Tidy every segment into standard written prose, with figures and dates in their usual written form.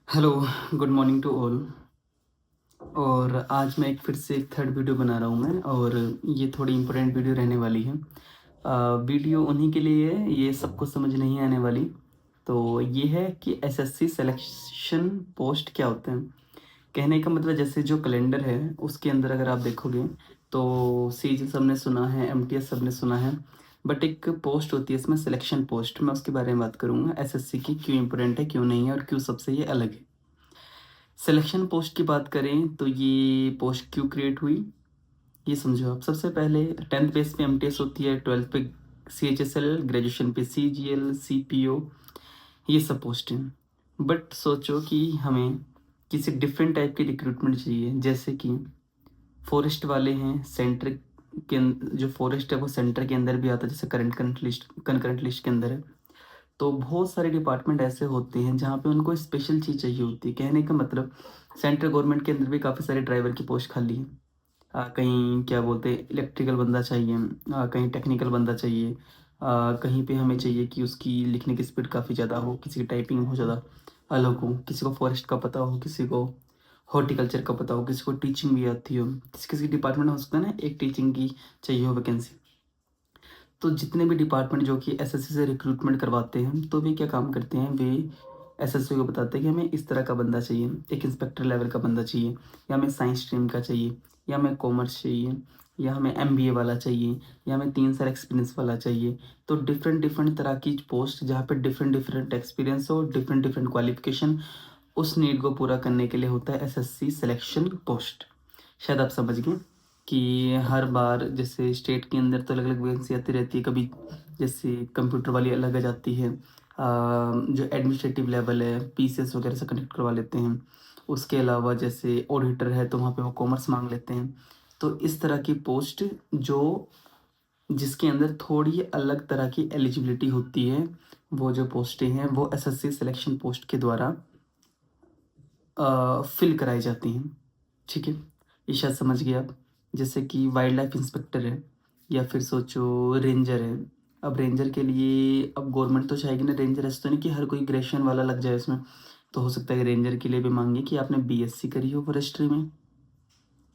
Hello, good morning to all. और आज मैं एक फिर से एक थर्ड वीडियो बना रहा हूँ मैं, और ये थोड़ी इम्पोर्टेंट वीडियो रहने वाली है। वीडियो उन्हीं के लिए है, ये सबको समझ नहीं आने वाली। तो ये है कि एसएससी सिलेक्शन पोस्ट क्या होते हैं। कहने का मतलब जैसे जो कैलेंडर है उसके अंदर अगर आप देखोगे तो सीजी सबने सुना है, एमटीएस सबने सुना है, बट एक पोस्ट होती है इसमें सिलेक्शन पोस्ट। मैं उसके बारे में बात करूँगा, एसएससी की क्यों इम्पोर्टेंट है, क्यों नहीं है, और क्यों सबसे ये अलग है। सिलेक्शन पोस्ट की बात करें तो ये पोस्ट क्यों क्रिएट हुई, ये समझो आप। सबसे पहले 10th बेस पे एमटीएस होती है, 12th पे सीएचएसएल, ग्रेजुएशन पे सीजीएल, सीपीओ, ये सब पोस्ट हैं। बट सोचो कि हमें किसी डिफरेंट टाइप की रिक्रूटमेंट चाहिए, जैसे कि फॉरेस्ट वाले हैं सेंटर के जो फॉरेस्ट है वो सेंटर के अंदर भी आता है, जैसे करंट लिस्ट के अंदर है। तो बहुत सारे डिपार्टमेंट ऐसे होते हैं जहाँ पे उनको स्पेशल चीज़ चाहिए होती है। कहने का मतलब सेंट्रल गवर्नमेंट के अंदर भी काफ़ी सारे ड्राइवर की पोस्ट खाली है। कहीं क्या बोलते हैं इलेक्ट्रिकल बंदा चाहिए, कहीं टेक्निकल बंदा चाहिए, कहीं पे हमें चाहिए कि उसकी लिखने की स्पीड काफ़ी ज़्यादा हो, किसी की टाइपिंग बहुत ज़्यादा अलग हो, किसी को फॉरेस्ट का पता हो, किसी को हॉर्टिकल्चर का पता हो, किसी को टीचिंग भी आती हो, किसी किसी डिपार्टमेंट हो सकता है ना एक टीचिंग की चाहिए हो वैकेंसी। तो जितने भी डिपार्टमेंट जो कि एसएससी से रिक्रूटमेंट करवाते हैं तो वे क्या काम करते हैं, वे एसएससी को बताते हैं कि हमें इस तरह का बंदा चाहिए, एक इंस्पेक्टर लेवल का बंदा चाहिए, या हमें साइंस स्ट्रीम का चाहिए, या हमें कॉमर्स चाहिए, या हमें एमबीए वाला चाहिए, या हमें 3 साल एक्सपीरियंस वाला चाहिए। तो डिफरेंट डिफरेंट तरह की पोस्ट जहाँ पे डिफरेंट डिफरेंट एक्सपीरियंस हो, डिफरेंट डिफरेंट क्वालिफिकेशन, उस नीड को पूरा करने के लिए होता है एसएससी सिलेक्शन पोस्ट। शायद आप समझ गए कि हर बार जैसे स्टेट के अंदर तो अलग अलग वैकेंसी आती रहती है। कभी जैसे कंप्यूटर वाली अलग आ जाती है, जो एडमिनिस्ट्रेटिव लेवल है पीसीएस वगैरह से कनेक्ट करवा लेते हैं। उसके अलावा जैसे ऑडिटर है तो वहाँ पे वो कॉमर्स मांग लेते हैं। तो इस तरह की पोस्ट जो जिसके अंदर थोड़ी अलग तरह की एलिजिबिलिटी होती है, वो जो पोस्टें हैं वो एसएससी सिलेक्शन पोस्ट के द्वारा फिल कराई जाती हैं। ठीक है, ये शायद समझ गए आप। जैसे कि वाइल्ड लाइफ इंस्पेक्टर है, या फिर सोचो रेंजर है। अब रेंजर के लिए अब गवर्नमेंट तो चाहेगी ना, रेंजर ऐसा तो नहीं कि हर कोई ग्रेजुएशन वाला लग जाए इसमें। तो हो सकता है कि रेंजर के लिए भी मांगे कि आपने बीएससी करी हो फॉरेस्ट्री में,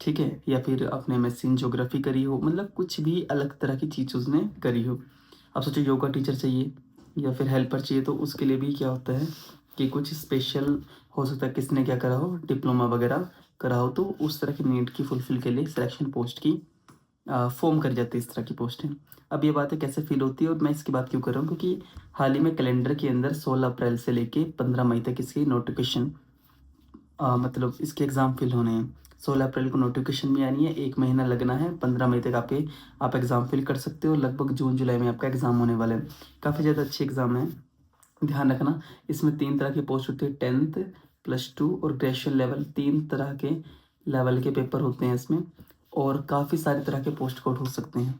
ठीक है, या फिर आपने एमएससी इन ज्योग्राफी करी हो, मतलब कुछ भी अलग तरह की चीज़ उसने करी हो। अब सोचो योगा टीचर चाहिए या फिर हेल्पर चाहिए, तो उसके लिए भी क्या होता है कि कुछ स्पेशल हो सकता है किसने क्या करा हो, डिप्लोमा वगैरह करा हो, तो उस तरह की नीड की फुलफिल के लिए सिलेक्शन पोस्ट की फॉर्म कर जाते हैं इस तरह की पोस्टें। अब ये बातें कैसे फील होती है और मैं इसकी बात क्यों कर रहा हूँ, क्योंकि हाल ही में कैलेंडर के अंदर 16 अप्रैल से लेके 15 मई तक इसकी नोटिफिकेशन, मतलब इसके एग्ज़ाम फिल होने हैं। 16 अप्रैल को नोटिफिकेशन भी आनी है, 1 महीना लगना है, 15 मई तक आप एग्ज़ाम फिल कर सकते हो। लगभग जून जुलाई में आपका एग्ज़ाम होने वाला है। काफ़ी ज़्यादा अच्छी एग्ज़ाम है, ध्यान रखना। इसमें 3 तरह की पोस्ट होती है, 10th, +2 और ग्रेजुएशन लेवल, 3 तरह के लेवल के पेपर होते हैं इसमें। और काफ़ी सारे तरह के पोस्ट कोड हो सकते हैं,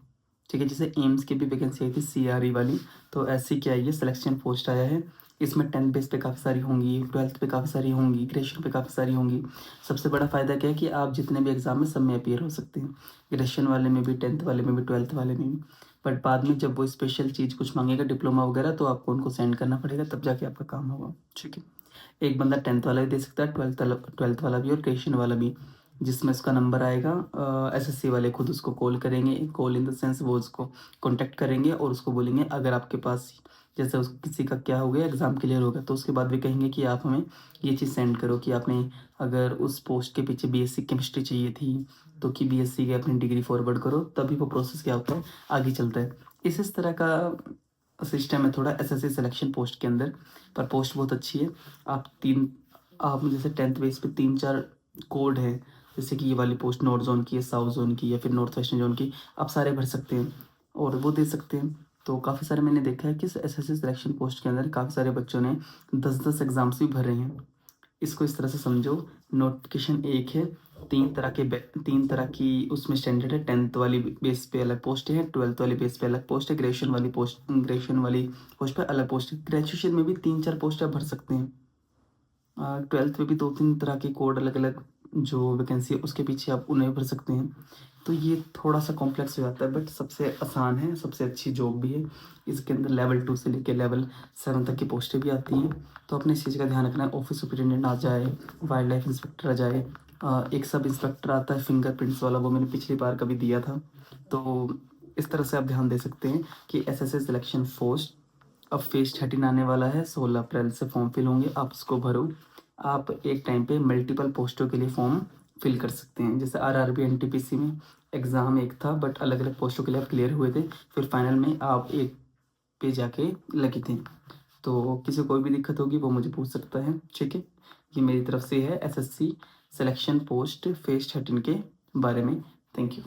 ठीक है। जैसे एम्स की भी वैकेंसी आई थी सीआरई वाली, तो ऐसी क्या है, ये सिलेक्शन पोस्ट आया है। इसमें 10th बेस पे काफ़ी सारी होंगी, 12th पे काफ़ी सारी होंगी, ग्रेजुएशन पे काफ़ी सारी होंगी। सबसे बड़ा फ़ायदा क्या है कि आप जितने भी एग्ज़ाम में सब में अपीयर हो सकते हैं, ग्रेजुएशन वाले में भी, 10th वाले में भी, 12th वाले में भी। बट बाद में जब वो स्पेशल चीज़ कुछ मांगेगा डिप्लोमा वगैरह, तो आपको उनको सेंड करना पड़ेगा, तब जाके आपका काम होगा, ठीक है। एक बंदा 10th वाला भी दे सकता है, 12th वाला भी और ग्रेजुएशन वाला भी। जिसमें उसका नंबर आएगा, एसएससी वाले खुद उसको कॉल करेंगे, कॉल इन द सेंस वो उसको कॉन्टैक्ट करेंगे और उसको बोलेंगे अगर आपके पास जैसे उस किसी का क्या हो गया, एग्ज़ाम क्लियर हो गया, तो उसके बाद भी कहेंगे कि आप हमें ये चीज़ सेंड करो कि आपने अगर उस पोस्ट के पीछे बीएससी केमिस्ट्री चाहिए थी, तो कि बीएससी की अपनी डिग्री फॉरवर्ड करो, तभी वो प्रोसेस क्या होता है, आगे चलता है। इस तरह का सिस्टम है थोड़ा एसएससी सिलेक्शन पोस्ट के अंदर। पर पोस्ट बहुत अच्छी है। आप तीन आप जैसे 10th बेस पे 3-4 कोड हैं, जैसे कि ये वाली पोस्ट नॉर्थ जोन की है, साउथ जोन की, या फिर नॉर्थ वेस्टर्न जोन की, आप सारे भर सकते हैं और वो दे सकते हैं। तो काफ़ी सारे मैंने देखा है कि एसएससी सिलेक्शन पोस्ट के अंदर काफ़ी सारे बच्चों ने 10-10 एग्ज़ाम्स भी भरे हैं। इसको इस तरह से समझो, नोटिफिकेशन एक है, 3 तरह की उसमें स्टैंडर्ड है। 10th वाली बेस पे अलग पोस्ट है, 12th वाली बेस पे अलग पोस्ट है, ग्रेजुएशन वाली पोस्ट पे अलग पोस्ट है। ग्रेजुएशन में भी 3-4 पोस्ट आप भर सकते हैं। 12th में भी 2-3 तरह के कोड अलग अलग जो वैकेंसी है उसके पीछे आप उन्हें भर सकते हैं। तो ये थोड़ा-सा कॉम्प्लेक्स हो जाता है बट सबसे आसान है, सबसे अच्छी जॉब भी है। इसके अंदर लेवल 2 से लेके लेवल 7 तक की पोस्टें भी आती हैं। तो अपने इस चीज़ का ध्यान रखना है, ऑफिस सुपरिटेंडेंट आ जाए, वाइल्ड लाइफ इंस्पेक्टर आ जाए, एक सब इंस्पेक्टर आता है फिंगरप्रिंट्स वाला, वो मैंने पिछली बार कभी दिया था। तो इस तरह से आप ध्यान दे सकते हैं कि एसएससी सिलेक्शन पोस्ट अब फेज़ 13 आने वाला है, 16 अप्रैल से फॉर्म फिल होंगे, आप उसको भरो। आप एक टाइम पे मल्टीपल पोस्टों के लिए फॉर्म फिल कर सकते हैं। जैसे आरआरबी, एनटीपीसी में एग्ज़ाम एक था बट अलग-अलग पोस्टों के लिए आप क्लियर हुए थे, फिर फाइनल में आप एक पे जाके लगे थे। तो किसी को कोई भी दिक्कत होगी वो मुझे पूछ सकता है, ठीक है? ये मेरी तरफ से है एसएससी सिलेक्शन पोस्ट फेज़ 13 के बारे में। Thank you.